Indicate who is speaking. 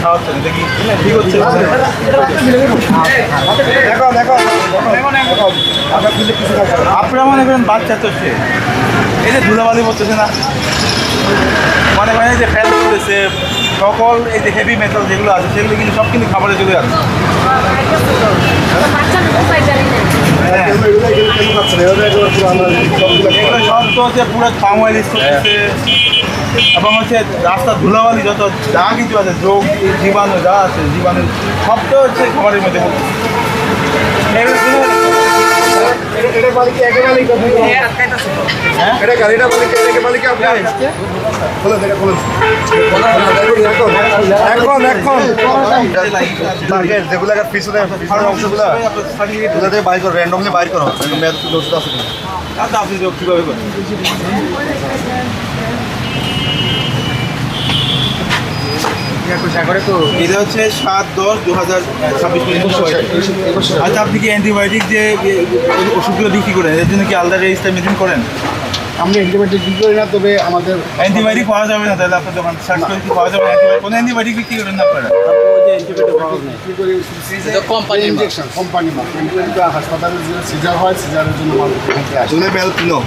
Speaker 1: খাওয়াচ্ছেন, এটা কি ঠিক হচ্ছে? আপনারা মনে করেন বাচ্চা তো সে এই যে ধুলাবালি পড়তেছে না, মানে মানে যে ফ্যান করতেছে সকল এই যে হেভি মেটাল যেগুলো আছে সেগুলো কিন্তু সব কিন্তু খাবারে চলে যাচ্ছে। এগুলো সব তো হচ্ছে পুরো পাম অয়েল ইউজ করতেছে এবং হচ্ছে রাস্তার ধুলাবালি যত যা কিছু আছে রোগ জীবাণু যা আছে জীবাণু সব তো হচ্ছে খাবারের মধ্যে পড়তেছে।
Speaker 2: যেগুলো পিছনে অংশগুলো বাইর করো, র্যান্ডমলি বাইর করো, ওষুধ আছে কিনা।
Speaker 1: আপনি কীভাবে করেন? এটা হচ্ছে 7/10/2026 পর্যন্ত। আচ্ছা, আপনি কি অ্যান্টিবায়োটিক যে ওষুধগুলো বিক্রি করেন এর জন্য কি আলাদা রেজিস্টার মেনটেন করেন?
Speaker 3: আমরা অ্যান্টিবায়োটিক বিক্রি করি না, তবে আমাদের
Speaker 1: অ্যান্টিবায়োটিক পাওয়া যাবে না তাহলে আপনার দোকান সার্চ করে কি পাওয়া যাবে? কোনো অ্যান্টিবায়োটিক বিক্রি করেন না আপনারা?
Speaker 3: বিক্রি করি ইনজেকশন কোম্পানি মাল। হাসপাতালে যে সিজার হয়, সিজারের জন্য মাল আসে।
Speaker 2: বেল কিনো